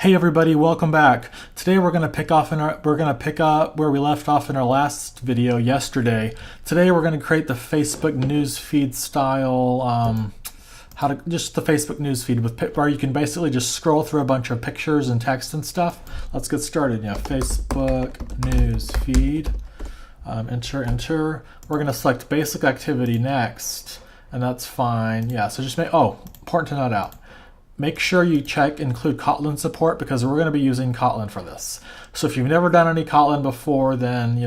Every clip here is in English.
Hey everybody, welcome back. Today we're going to pick up where we left off in our last video yesterday. Today we're going to create the Facebook newsfeed style just the Facebook newsfeed where you can basically just scroll through a bunch of pictures and text and stuff. Let's get started. Facebook newsfeed. Enter. We're going to select basic activity next, and that's fine. Yeah, so just important to note out. Make sure you include Kotlin support because we're going to be using Kotlin for this. So if you've never done any Kotlin before, then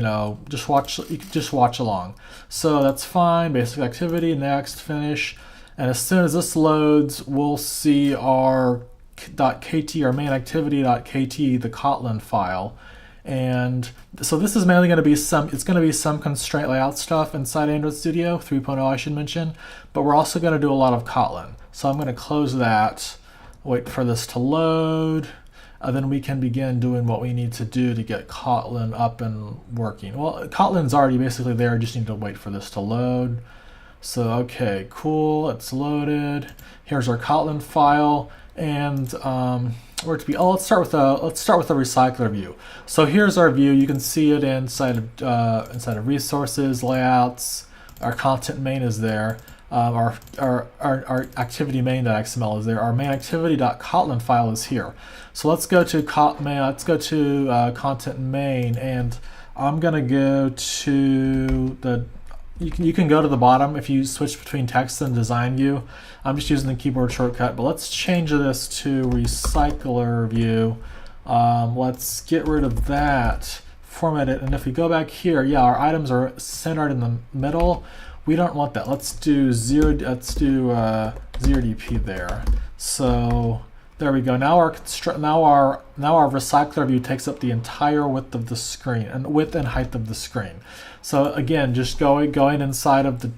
just watch along. So that's fine. Basic activity, next, finish. And as soon as this loads, we'll see our .kt, our main activity.kt, the Kotlin file. And so this is mainly going to be some constraint layout stuff inside Android Studio 3.0, I should mention, but we're also going to do a lot of Kotlin. So I'm going to close that, wait for this to load, and then we can begin doing what we need to do to get Kotlin up and working. Well, Kotlin's already basically there, I just need to wait for this to load. So okay, cool, it's loaded. Here's our Kotlin file, and let's start with a recycler view. So here's our view. You can see it inside of resources, layouts. Our content main is there. Our activity main.xml is there. Our main activity.kotlin file is here. So let's go to content main, and I'm gonna go to the. You can go to the bottom if you switch between text and design view. I'm just using the keyboard shortcut, but let's change this to RecyclerView. Let's get rid of that, format it, and if we go back here, yeah, our items are centered in the middle. We don't want that. Let's do zero DP there. So there we go. Now our recycler view takes up the entire width of the screen and width and height of the screen. So again, just going inside of the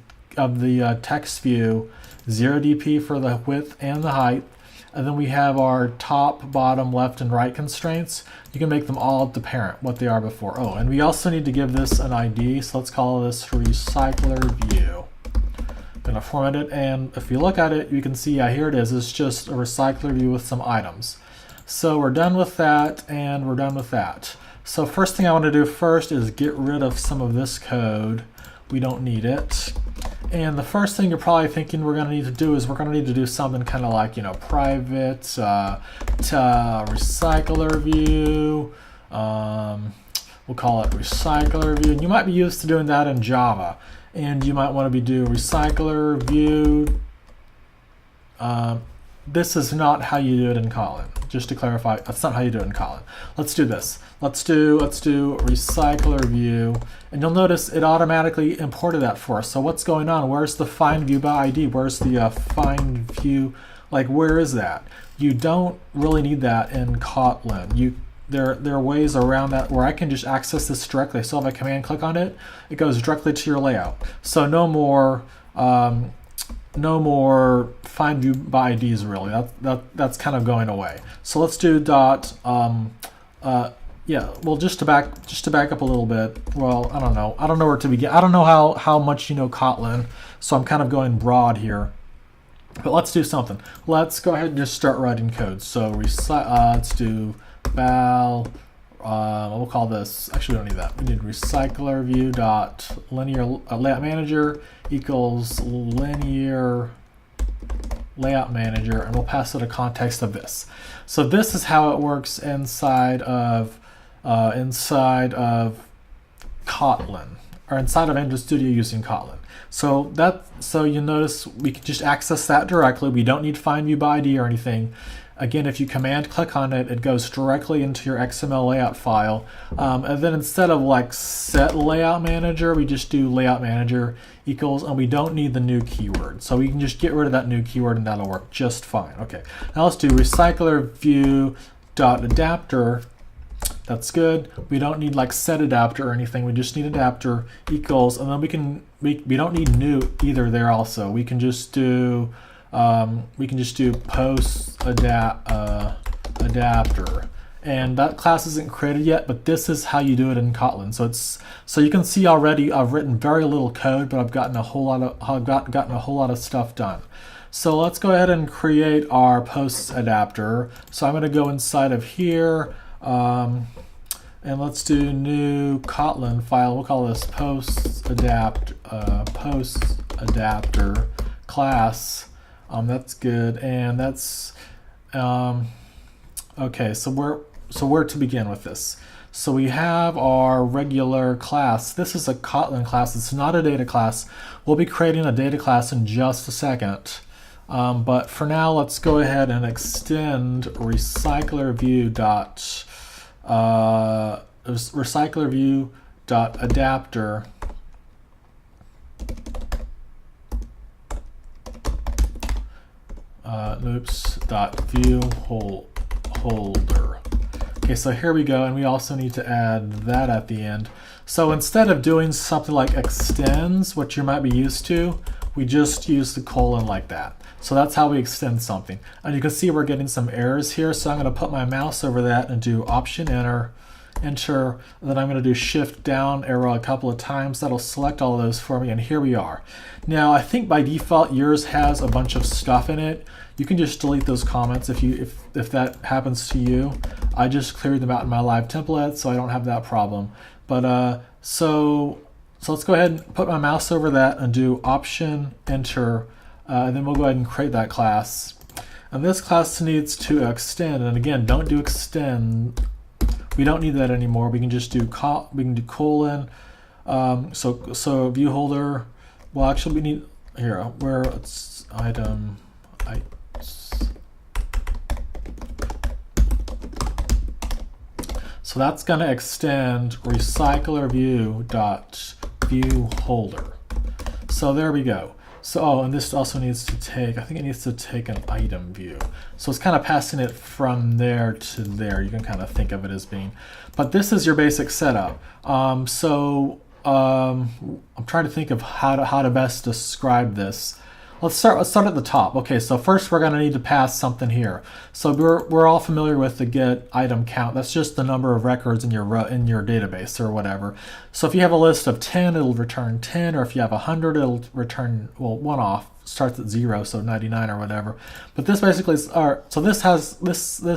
text view, 0 dp for the width and the height, and then we have our top, bottom, left, and right constraints. You can make them all the parent, what they are before. Oh, and we also need to give this an ID, so let's call this RecyclerView. Gonna format it, and if you look at it, you can see, yeah, here it is. It's just a recycler view with some items. So we're done with that, and we're done with that. So first thing I want to do first is get rid of some of this code. We don't need it. And the first thing you're probably thinking we're going to need to do is we're going to need to do something kind of like, private to RecyclerView. We'll call it RecyclerView. And you might be used to doing that in Java. And you might want to do RecyclerView. This is not how you do it in Kotlin. Just to clarify, that's not how you do it in Kotlin. Let's do this. Let's do RecyclerView, and you'll notice it automatically imported that for us. So what's going on? Where's the find view by ID? Where's the find view? Like, where is that? You don't really need that in Kotlin. There are ways around that where I can just access this directly. So if I command click on it, it goes directly to your layout. So no more find view by IDs really. That's kind of going away. So let's do just to back up a little bit. Well, I don't know where to begin. I don't know how much you know Kotlin, so I'm kind of going broad here. But let's do something. Let's go ahead and just start writing code. So let's do val. We'll call this. Actually, we don't need that. We need RecyclerView dot linear layout manager equals linear layout manager, and we'll pass it a context of this. So this is how it works inside of Kotlin, or inside of Android Studio using Kotlin. So you notice we can just access that directly. We don't need find view by ID or anything. Again, if you command click on it, it goes directly into your XML layout file. And then instead of like set layout manager, we just do layout manager equals, and we don't need the new keyword. So we can just get rid of that new keyword and that'll work just fine. Okay, now let's do RecyclerView.adapter. That's good. We don't need like set adapter or anything. We just need adapter equals, and then we don't need new either there also. We can just do post adapter, and that class isn't created yet, but this is how you do it in Kotlin. So you can see already I've written very little code, but I've gotten a whole lot of stuff done. So let's go ahead and create our posts adapter. So I'm going to go inside of here, and let's do new Kotlin file. We'll call this posts adapter class. That's good, and that's okay. So where to begin with this? So we have our regular class. This is a Kotlin class. It's not a data class. We'll be creating a data class in just a second. But for now, let's go ahead and extend RecyclerView.adapter ViewHolder. Okay, so here we go, and we also need to add that at the end. So instead of doing something like extends, which you might be used to, we just use the colon like that. So that's how we extend something. And you can see we're getting some errors here, so I'm going to put my mouse over that and do Option Enter, and then I'm going to do Shift down arrow a couple of times. That'll select all of those for me, and here we are. Now I think by default yours has a bunch of stuff in it. You can just delete those comments if that happens to you. I just cleared them out in my live template, so I don't have that problem. But so let's go ahead and put my mouse over that and do Option Enter, and then we'll go ahead and create that class. And this class needs to extend, and again, don't do extend. We don't need that anymore. We can just do colon. So ViewHolder. Well, actually, we need here where it's item. So that's going to extend RecyclerView.ViewHolder. So there we go. So, and this also needs to take, I think it needs to take an item view. So it's kind of passing it from there to there. You can kind of think of it as being, but this is your basic setup. I'm trying to think of how to best describe this. Let's start at the top. Okay, so first we're going to need to pass something here. So we're all familiar with the get item count. That's just the number of records in your database or whatever. So if you have a list of 10, it'll return 10, or if you have 100, it'll return, well, one off, starts at 0, so 99 or whatever. But this basically is so this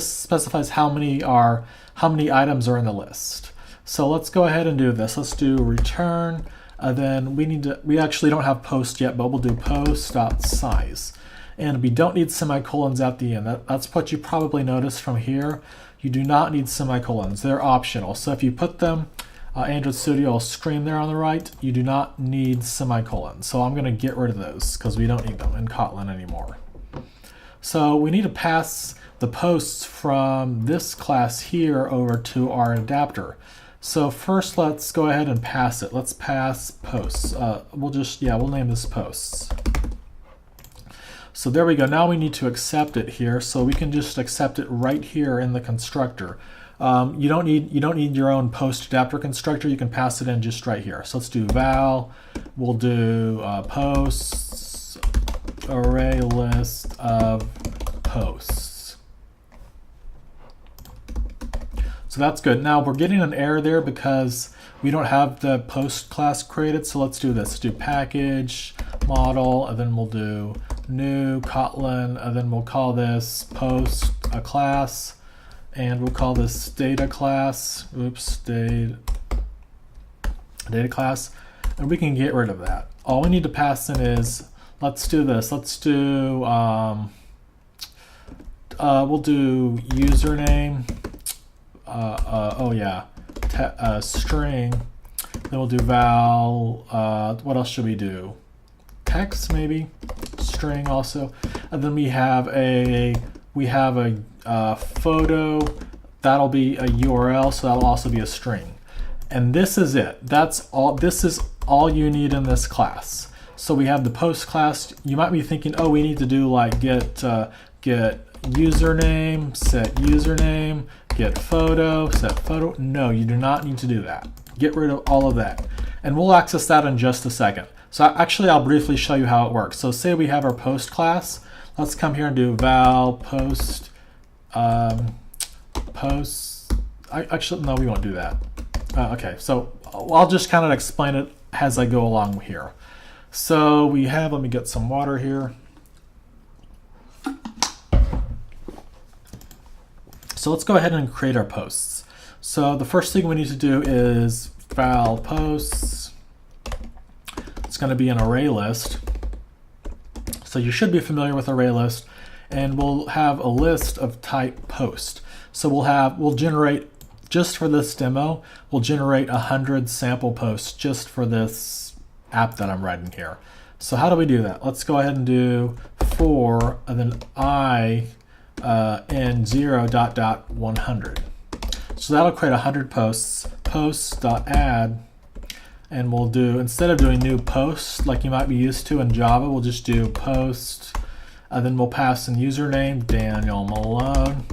specifies how many items are in the list. So let's go ahead and do this. Let's do return. Then we actually don't have post yet, but we'll do post.size. And we don't need semicolons at the end. That's what you probably noticed from here. You do not need semicolons. They're optional. So if you put them, Android Studio will screen there on the right. You do not need semicolons. So I'm going to get rid of those because we don't need them in Kotlin anymore. So we need to pass the posts from this class here over to our adapter. So first, let's go ahead and pass it. Let's pass posts. We'll name this posts. So there we go. Now we need to accept it here. So we can just accept it right here in the constructor. You don't need your own post adapter constructor. You can pass it in just right here. So let's do val. We'll do posts array list of posts. So that's good. Now we're getting an error there because we don't have the post class created. So let's do this. Let's do package model, and then we'll do new Kotlin, and then we'll call this post a class, and we'll call this data class. Oops, data class, and we can get rid of that. All we need to pass in is, let's do this. Let's do we'll do username. String. Then we'll do val. What else should we do? Text maybe. String also. And then we have a photo. That'll be a URL. So that'll also be a string. And this is it. That's all. This is all you need in this class. So we have the post class. You might be thinking, oh, we need to do like get username, set username, get photo, set photo. No, you do not need to do that. Get rid of all of that. And we'll access that in just a second. So actually, I'll briefly show you how it works. So say we have our post class. Let's come here and do val post. Actually, no, we won't do that. Okay, so I'll just kind of explain it as I go along here. So we have, let me get some water here. So let's go ahead and create our posts. So the first thing we need to do is val posts. It's going to be an array list. So you should be familiar with array list, and we'll have a list of type post. So we'll generate, just for this demo, we'll generate 100 sample posts just for this app that I'm writing here. So how do we do that? Let's go ahead and do for, and then I in 0.100. So that'll create 100 posts, posts.add, and we'll do, instead of doing new posts like you might be used to in Java, we'll just do post, and then we'll pass in username, Daniel Malone.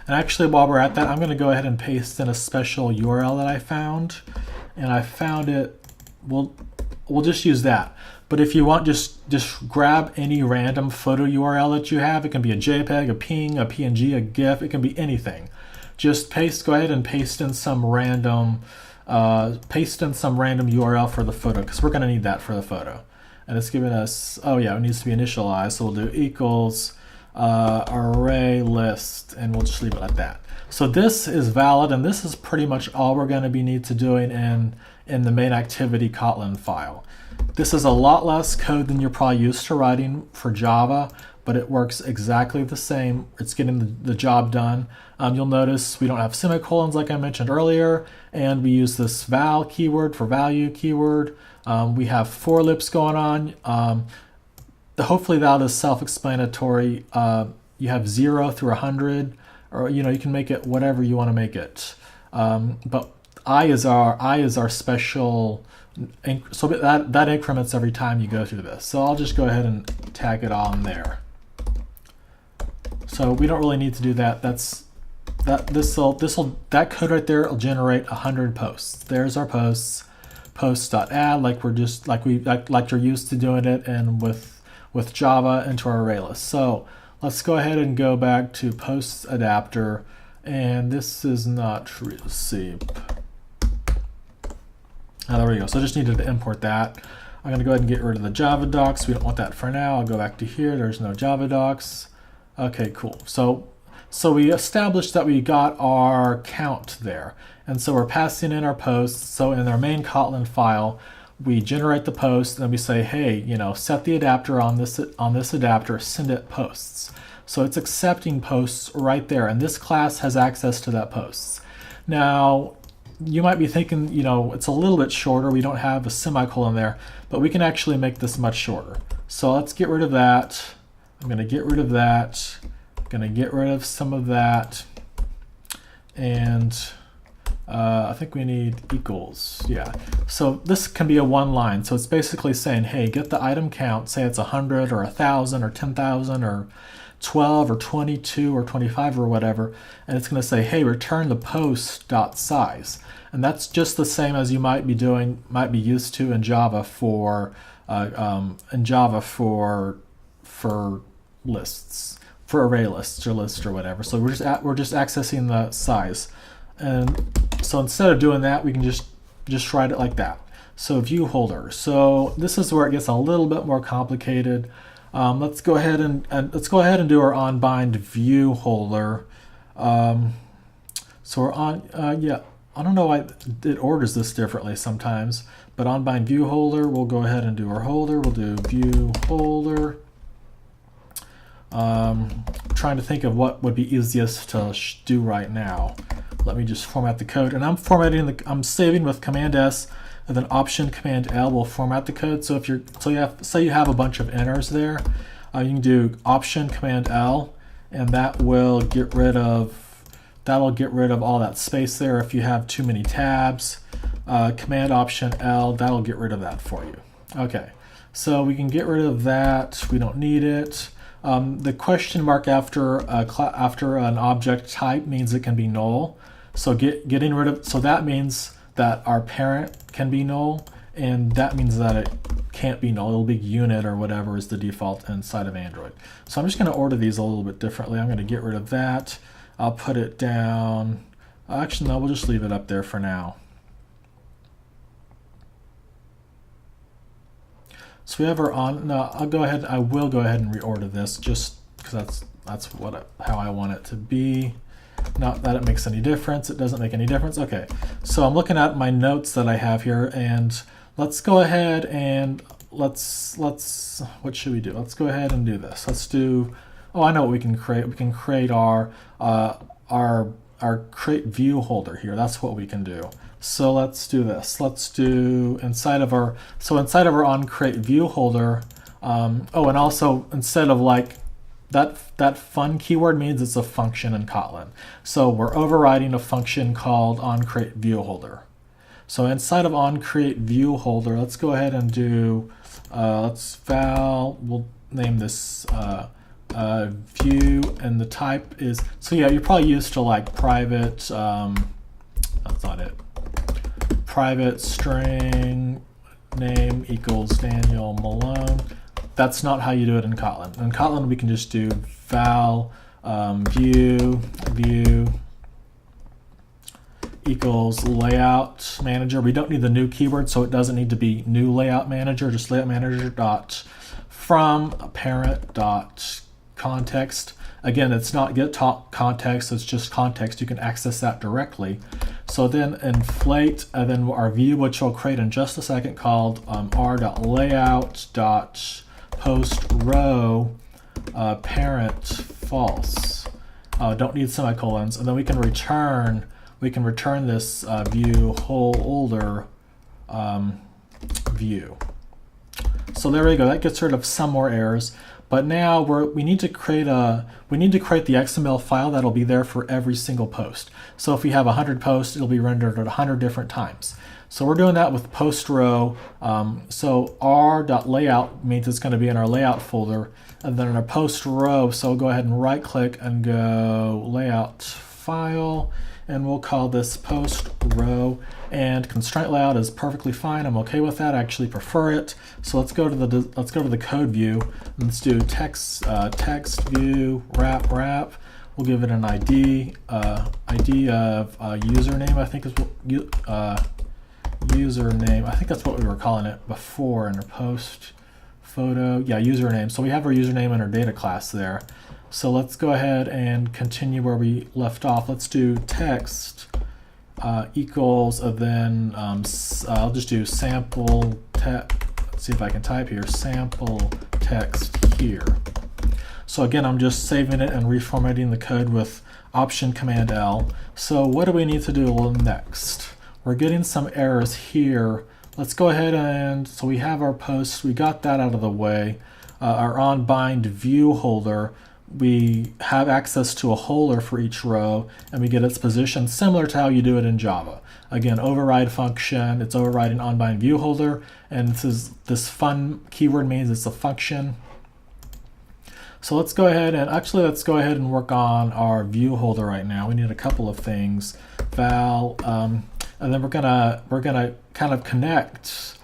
And actually, while we're at that, I'm going to go ahead and paste in a special URL that I found. And I found it, we'll just use that. But if you want, just grab any random photo URL that you have. It can be a JPEG, a PNG, a PNG, a GIF. It can be anything. Just go ahead and paste in some random URL for the photo, because we're going to need that for the photo. And it's giving us, oh yeah, it needs to be initialized. So we'll do equals array list, and we'll just leave it like that. So this is valid, and this is pretty much all we're going to need to doing in the main activity Kotlin file. This is a lot less code than you're probably used to writing for Java, but it works exactly the same. It's getting the job done. You'll notice we don't have semicolons like I mentioned earlier, and we use this val keyword for value keyword. We have for loops going on. Hopefully that is self-explanatory. You have 0 through 100, or you can make it whatever you want to make it. But I is our special, so that increments every time you go through this. So I'll just go ahead and tag it on there. So we don't really need to do that. That code right there will generate 100 posts. There's our posts. Posts.add, like you're used to doing it, and with Java into our array list. So let's go ahead and go back to posts adapter, and this is not receipt. There we go. So I just needed to import that. I'm going to go ahead and get rid of the Java docs. We don't want that for now. I'll go back to here. There's no Java docs. Okay, cool. So we established that we got our count there. And so we're passing in our posts. So in our main Kotlin file, we generate the post, and then we say, hey, set the adapter on this adapter, send it posts. So it's accepting posts right there, and this class has access to that posts. Now, you might be thinking, it's a little bit shorter. We don't have a semicolon there, but we can actually make this much shorter. So let's get rid of that. I'm going to get rid of that. I'm going to get rid of some of that. And I think we need equals. Yeah. So this can be a one line. So it's basically saying, hey, get the item count. Say it's 100 or 1,000 or 10,000 or 12 or 22 or 25 or whatever, and it's going to say, hey, return the post.size. And that's just the same as you might be used to in Java for lists, for array lists or lists or whatever. So we're just accessing the size. And so instead of doing that, we can just write it like that. So ViewHolder. So this is where it gets a little bit more complicated. Let's go ahead and do our onBind ViewHolder. So we're on, yeah, I don't know why it orders this differently sometimes, but onBind ViewHolder, we'll go ahead and do our holder. We'll do ViewHolder. Trying to think of what would be easiest to do right now. Let me just format the code, and I'm saving with Command S, and then Option Command L will format the code. So say you have a bunch of enters there, you can do Option Command L, and that will get rid of all that space there if you have too many tabs. Command Option L, that'll get rid of that for you. Okay, so we can get rid of that. We don't need it. The question mark after an object type means it can be null. So getting rid of, so that means that our parent can be null, and that means that it can't be null. It'll be unit or whatever is the default inside of Android. So I'm just going to order these a little bit differently. I'm going to get rid of that. I'll put it down. Actually, no, we'll just leave it up there for now. So we have our on. No, I will go ahead and reorder this just because that's how I want it to be. Not that it makes any difference. It doesn't make any difference. Okay, so I'm looking at my notes that I have here, and let's go ahead and let's what should we do? Let's go ahead and do this. Let's do. Oh, I know what we can create. We can create our create view holder here. That's what we can do. So let's do this. Let's do inside of our on create view holder. Oh, and also instead of like that fun keyword means it's a function in Kotlin. So we're overriding a function called on create view holder. So inside of on create view holder, let's go ahead and do we'll name this view, and the type is, so yeah, you're probably used to like private, that's not it, private string name equals Daniel Malone. That's not how you do it in Kotlin. In Kotlin, we can just do val view equals layout manager. We don't need the new keyword, so it doesn't need to be new layout manager, just layout manager dot from parent dot context. Again, it's not get context, it's just context. You can access that directly. So then inflate, and then our view, which we'll create in just a second, called r.layout.postRow parent false. Don't need semicolons, and then we can return this view holder view. So there we go. That gets rid of some more errors. But now we need to create the XML file that'll be there for every single post. So if we have 100 posts, it'll be rendered at 100 different times. So we're doing that with post row. So r.layout means it's going to be in our layout folder, and then in our post row. So we'll go ahead and right click and go layout file, and we'll call this post row. And constraint layout is perfectly fine. I'm okay with that. I actually prefer it. So let's go to the code view. And let's do text view wrap. We'll give it an ID of username. I think is username. I think that's what we were calling it before in our post photo. Yeah, username. So we have our username in our data class there. So let's go ahead and continue where we left off. Let's do text equals, and then I'll just do sample text. Let's see if I can type here, sample text here. So again, I'm just saving it and reformatting the code with Option Command L. So what do we need to do next? We're getting some errors here. Let's go ahead and, so we have our post, we got that out of the way. Our onBind view holder, we have access to a holder for each row, and we get its position similar to how you do it in Java. Again, override function, it's overriding onBind view holder, and this fun keyword means it's a function. So let's go ahead and work on our view holder right now. We need a couple of things. Val, and then we're gonna kind of connect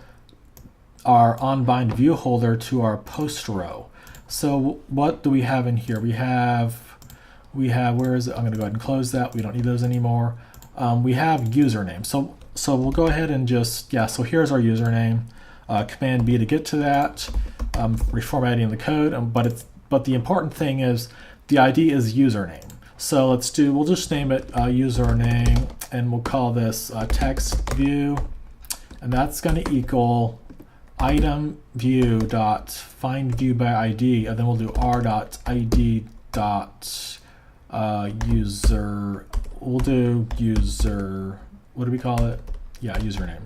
our onBind view holder to our post row. So what do we have in here? We have, where is it? I'm going to go ahead and close that. We don't need those anymore. We have username. So we'll go ahead and just, yeah, so here's our username. Command B to get to that. Reformatting the code, but the important thing is the ID is username. So we'll just name it username, and we'll call this text view, and that's going to equal item view dot find view by ID, and then we'll do r dot ID dot user. We'll do user. What do we call it? Yeah, username.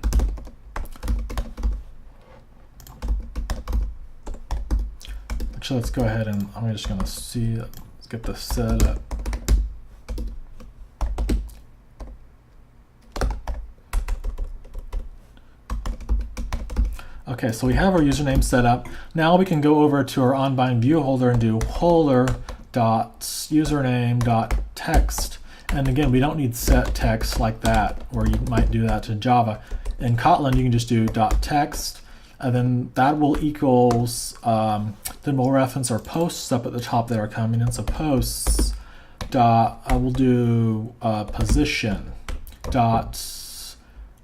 Actually, let's go ahead and I'm just going to see. Let's get this set up. Okay, so we have our username set up. Now we can go over to our onBind view holder and do holder.username.text. And again, we don't need set text like that, where you might do that to Java. In Kotlin, you can just do .text, and then that will equals, then we'll reference our posts up at the top that are coming in. So posts dot, we'll do position dot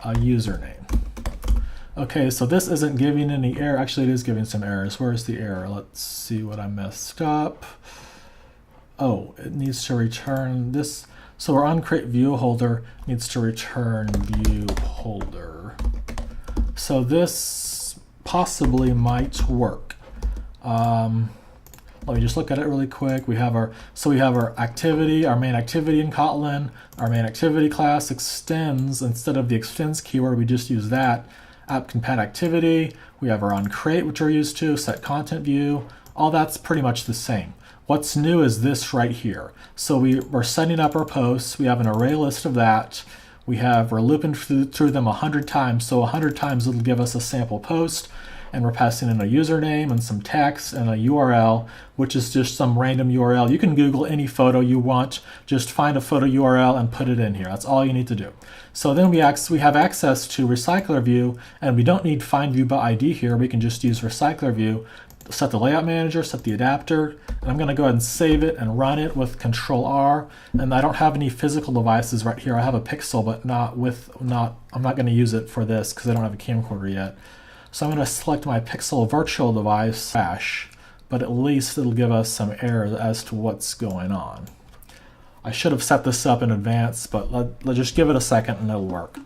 username. Okay, so this isn't giving any error. Actually, it is giving some errors. Where's the error? Let's see what I messed up. Oh, it needs to return this. So our onCreate ViewHolder needs to return ViewHolder. So this possibly might work. Let me just look at it really quick. We have our activity, our main activity in Kotlin. Our main activity class extends, instead of the extends keyword, we just use that. App compat activity. We have our onCreate, which we're used to, set content view. All that's pretty much the same. What's new is this right here. So we're setting up our posts. We have an array list of that. We're looping through them 100 times. So 100 times it'll give us a sample post. And we're passing in a username and some text and a URL, which is just some random URL. You can Google any photo you want. Just find a photo URL and put it in here. That's all you need to do. So then we have access to RecyclerView, and we don't need FindView by ID here. We can just use RecyclerView, set the layout manager, set the adapter, and I'm going to go ahead and save it and run it with Control R. And I don't have any physical devices right here. I have a Pixel, but I'm not going to use it for this because I don't have a camcorder yet. So I'm going to select my Pixel virtual device, but at least it'll give us some errors as to what's going on. I should have set this up in advance, but let's just give it a second and it'll work.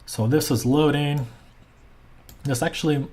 So this is loading. This actually,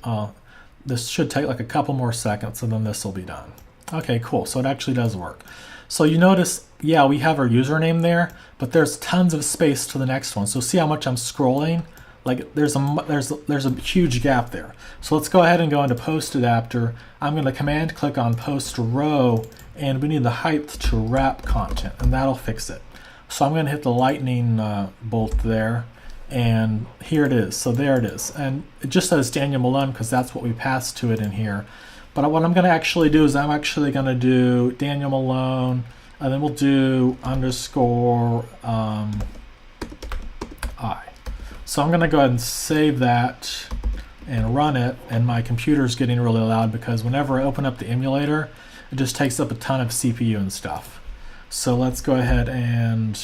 this should take like a couple more seconds and then this will be done. Okay, cool. So it actually does work. So you notice, yeah, we have our username there, but there's tons of space to the next one. So see how much I'm scrolling? Like there's a huge gap there. So let's go ahead and go into post adapter. I'm going to command click on post row, and we need the height to wrap content, and that'll fix it. So I'm going to hit the lightning bolt there, and here it is. So there it is, and it just says Daniel Malone because that's what we passed to it in here. But what I'm going to actually do is I'm actually going to do Daniel Malone, and then we'll do underscore I. So I'm going to go ahead and save that and run it, and my computer's getting really loud because whenever I open up the emulator, it just takes up a ton of CPU and stuff. So let's go ahead and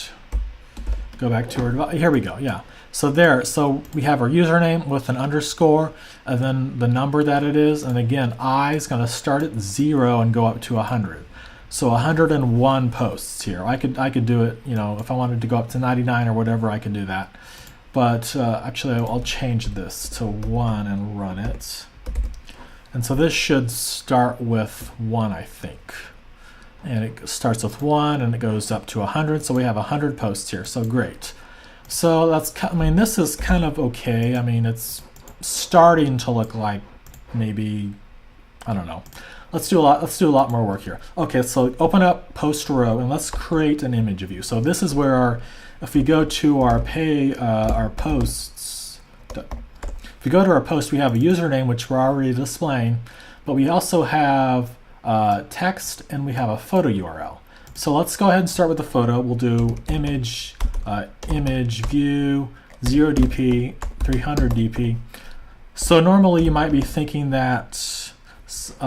go back to our, here we go, yeah. So we have our username with an underscore and then the number that it is, and again, I is going to start at 0 and go up to 100. So 101 posts here. I could do it, you know, if I wanted to go up to 99 or whatever, I could do that. But actually, I'll change this to 1 and run it. And so this should start with 1, I think. And it starts with 1 and it goes up to 100. So we have 100 posts here. So great. So that's, I mean, this is kind of okay. I mean, it's starting to look like maybe, I don't know. Let's do a lot more work here. Okay, so open up post row and let's create an image of you. So this is where if we go to our posts, if we go to our post, we have a username, which we're already displaying, but we also have text and we have a photo URL. So let's go ahead and start with the photo. We'll do image view 0 dp 300 dp. So normally you might be thinking that 0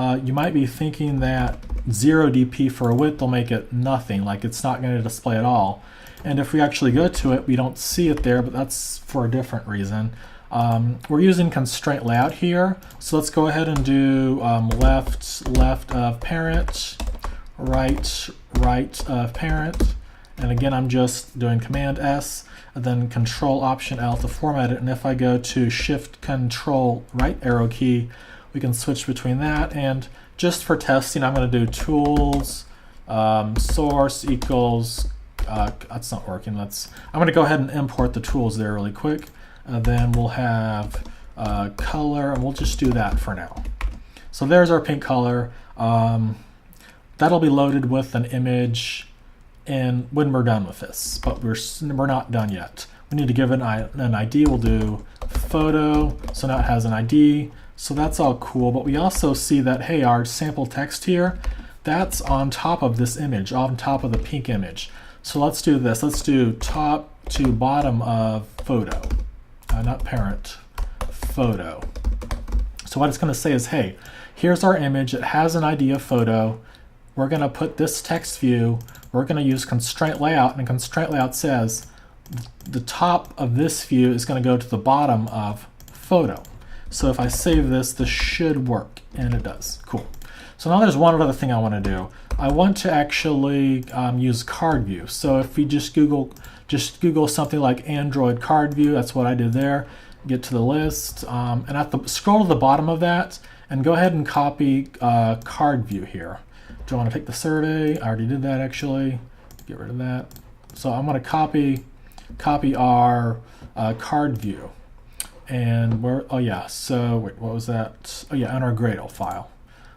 dp for a width will make it nothing, like it's not going to display at all. And if we actually go to it, we don't see it there, but that's for a different reason. We're using constraint layout here, so let's go ahead and do left of parent, right of parent, and again I'm just doing Command S and then Control Option L to format it. And if I go to Shift Control right arrow key, we can switch between that. And just for testing, I'm going to do tools source equals. That's not working. I'm going to go ahead and import the tools there really quick. Then we'll have color, and we'll just do that for now. So there's our pink color. That'll be loaded with an image and when we're done with this, but we're not done yet. We need to give it an ID. We'll do photo, so now it has an ID. So that's all cool, but we also see that, hey, our sample text here, that's on top of this image, on top of the pink image. So let's do this. Let's do top to bottom of photo, not parent, photo. So what it's going to say is, hey, here's our image. It has an ID of photo. we're going to put this text view, we're going to use constraint layout, and constraint layout says the top of this view is going to go to the bottom of photo. So if I save this, this should work, and it does. Cool. So now there's one other thing I want to do. I want to actually use CardView. So if we just Google something like Android CardView, that's what I did there. Get to the list, and scroll to the bottom of that, and go ahead and copy CardView here. Do I want to take the survey? I already did that actually. Get rid of that. So I'm going to copy our CardView. And so wait, what was that? Oh yeah, in our Gradle file.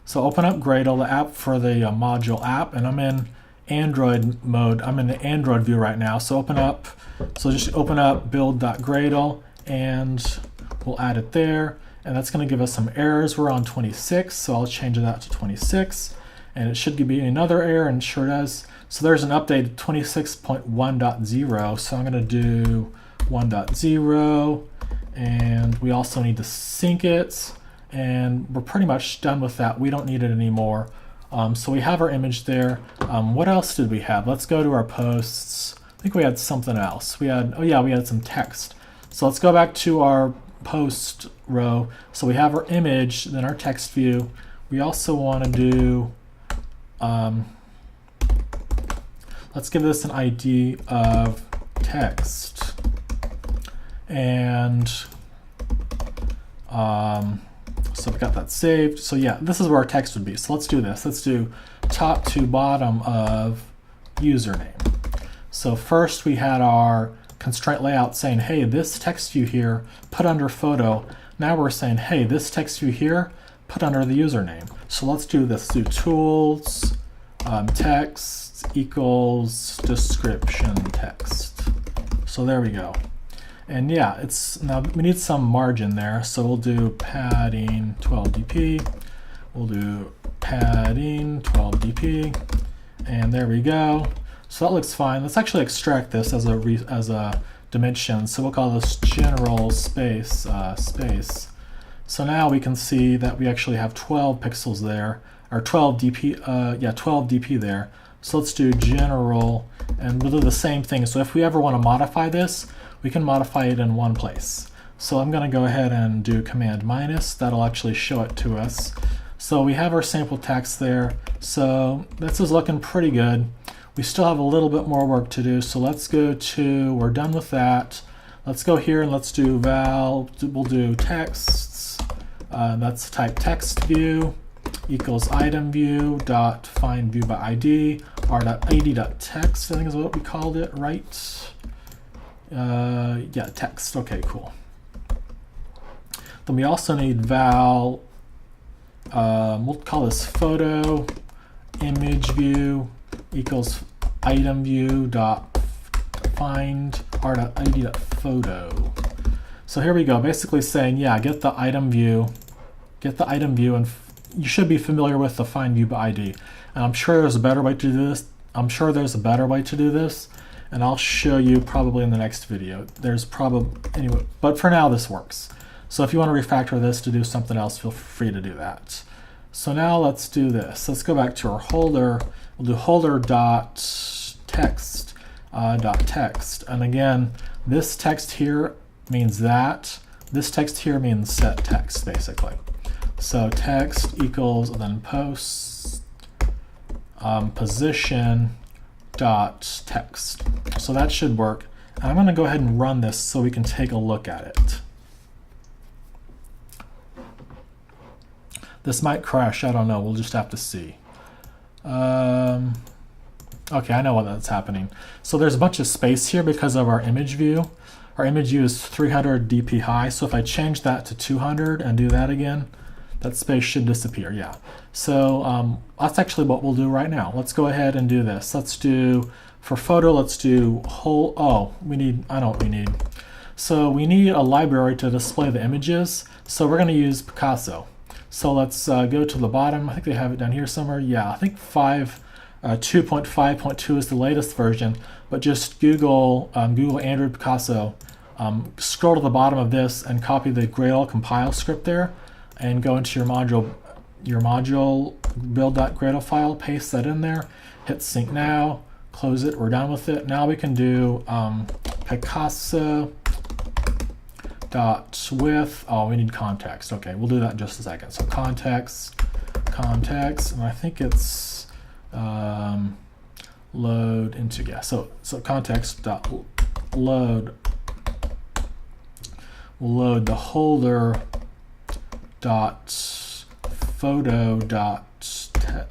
So open up Gradle, the app for the module app, and I'm in Android mode. I'm in the Android view right now. So just open up build.gradle, and we'll add it there. And that's going to give us some errors. We're on 26, so I'll change that to 26. And it should give me another error, and sure does. So there's an update 26.1.0. So I'm going to do 1.0. And we also need to sync it, and we're pretty much done with that. We don't need it anymore. So we have our image there. What else did we have? Let's go to our posts. I think we had something else. We had some text. So let's go back to our post row. So we have our image, then our text view. We also want to do, let's give this an ID of text. And so we got that saved. So yeah, this is where our text would be. So let's do this. Let's do top to bottom of username. So first we had our constraint layout saying, hey, this text view here, put under photo. Now we're saying, hey, this text view here, put under the username. So let's do this. Do tools, text equals description text. So there we go. And yeah, now we need some margin there, so we'll do padding 12 dp. We'll do padding 12 dp, and there we go. So that looks fine. Let's actually extract this as a dimension. So we'll call this general space space. So now we can see that we actually have 12 pixels there, or 12 dp. 12 dp there. So let's do general, and we'll do the same thing. So if we ever want to modify this, we can modify it in one place. So I'm going to go ahead and do command minus. That'll actually show it to us. So we have our sample text there. So this is looking pretty good. We still have a little bit more work to do. So let's go to, we're done with that. Let's go here and let's do we'll do texts. That's type text view equals item view dot find view by ID, r.id.text, I think is what we called it, right? Yeah, text. Okay, cool. Then we also need val, we'll call this photo image view equals item view dot find r.id dot photo. So here we go, basically saying, yeah, get the item view, and you should be familiar with the find view by ID. And I'm sure there's a better way to do this. And I'll show you probably in the next video. Anyway, but for now this works. So if you want to refactor this to do something else, feel free to do that. So now let's do this. Let's go back to our holder. We'll do holder.text, text. And again, this text here means that. This text here means set text, basically. So text equals, and then post position dot text. So that should work. And I'm going to go ahead and run this so we can take a look at it. This might crash, I don't know, we'll just have to see. Okay, I know that's happening. So there's a bunch of space here because of our image view. Our image view is 300 dp high, so if I change that to 200 and do that again, that space should disappear, yeah. So that's actually what we'll do right now. Let's go ahead and do this. Let's do, for photo, let's do So we need a library to display the images, so we're going to use Picasso. So let's go to the bottom. I think they have it down here somewhere. Yeah, I think 2.5.2 is the latest version, but just Google Android Picasso, scroll to the bottom of this and copy the Gradle compile script there, and go into your module build.gradle file, paste that in there, hit sync now, close it, we're done with it. Now we can do Picasso dot with, oh, we need context. Okay, we'll do that in just a second. So context, and I think it's load into, yeah, so context dot load, we'll load the holder dot photo dot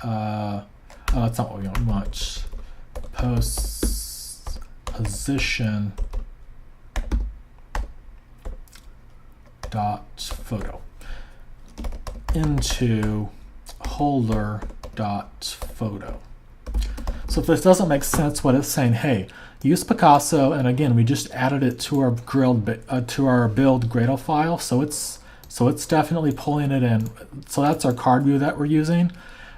oh, that's not what we want. Post position dot photo into holder dot photo. So if this doesn't make sense, what it's saying, hey, use Picasso, and again, we just added it to our build Gradle file, so it's definitely pulling it in. So that's our CardView that we're using,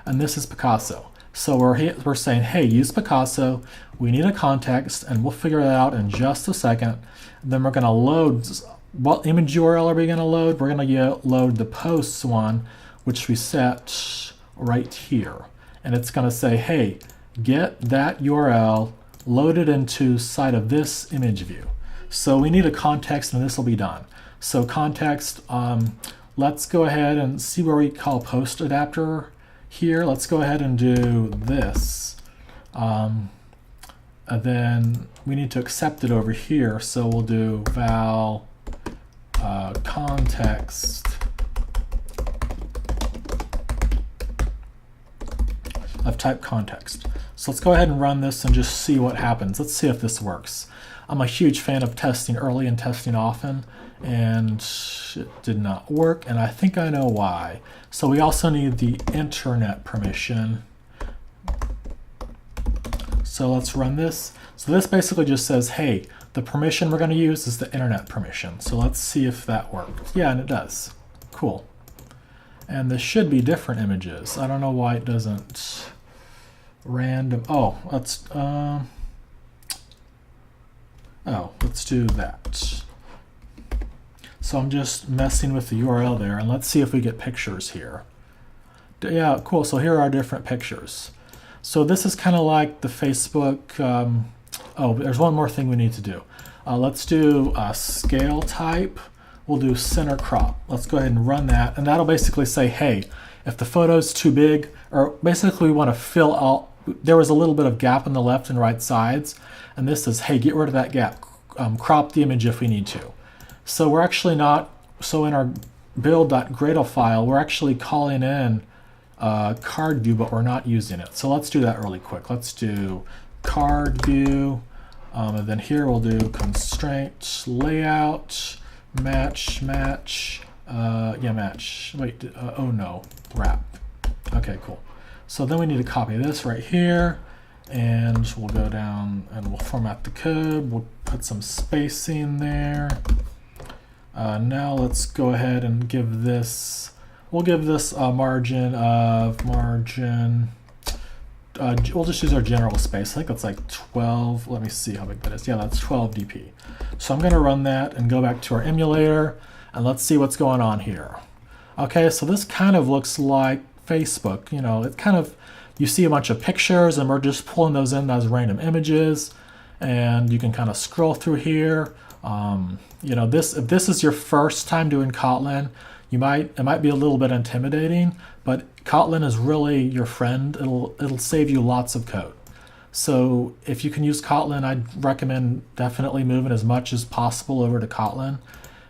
and this is Picasso. So we're saying, hey, use Picasso. We need a context, and we'll figure that out in just a second. Then we're going to load. What image URL are we going to load? We're going to load the posts one, which we set right here, and it's going to say, hey, get that URL loaded into side of this image view. So we need a context, and this will be done. So context, let's go ahead and see where we call post adapter here. Let's go ahead and do this. And then we need to accept it over here. So we'll do val context of type context. So let's go ahead and run this and just see what happens. Let's see if this works. I'm a huge fan of testing early and testing often, and it did not work, and I think I know why. So we also need the internet permission. So let's run this. So this basically just says, hey, the permission we're going to use is the internet permission. So let's see if that worked. Yeah, and it does. Cool. And this should be different images. I don't know why it doesn't random. Oh, let's do that. So I'm just messing with the URL there, and let's see if we get pictures here. Yeah, cool. So here are different pictures. So this is kind of like the Facebook. Oh, there's one more thing we need to do. Let's do scale type. We'll do center crop. Let's go ahead and run that, and that'll basically say, hey, if the photo's too big, or basically we want to fill out, there was a little bit of gap on the left and right sides, and this says, hey, get rid of that gap, crop the image if we need to. So we're actually not, so in our build.gradle file, we're actually calling in CardView, but we're not using it. So let's do that really quick. Let's do CardView, and then here we'll do constraint layout, match, wait, oh no, wrap. Okay, cool. So then we need to copy this right here, and we'll go down and we'll format the code. We'll put some spacing there. Now let's go ahead and give this, we'll give this a margin, we'll just use our general space. I think it's like 12, let me see how big that is. Yeah, that's 12 dp. So I'm gonna run that and go back to our emulator, and let's see what's going on here. Okay, so this kind of looks like Facebook. You know, it kind of, you see a bunch of pictures, and we're just pulling those in as random images, and you can kind of scroll through here. You know, if this is your first time doing Kotlin, it might be a little bit intimidating, but Kotlin is really your friend. It'll save you lots of code. So if you can use Kotlin, I'd recommend definitely moving as much as possible over to Kotlin.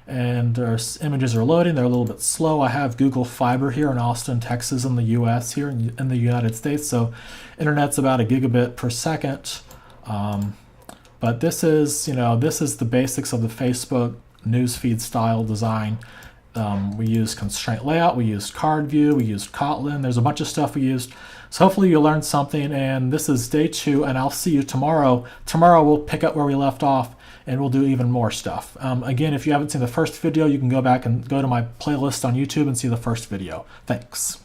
And our images are loading. They're a little bit slow. I have Google Fiber here in Austin, Texas, in the US here in the United States. So internet's about 1 gigabit per second. But this is, you know, this is the basics of the Facebook newsfeed style design. We used constraint layout, we used CardView, we used Kotlin. There's a bunch of stuff we used. So hopefully you learned something, and this is day 2, and I'll see you tomorrow. Tomorrow we'll pick up where we left off, and we'll do even more stuff. Again, if you haven't seen the first video, you can go back and go to my playlist on YouTube and see the first video. Thanks.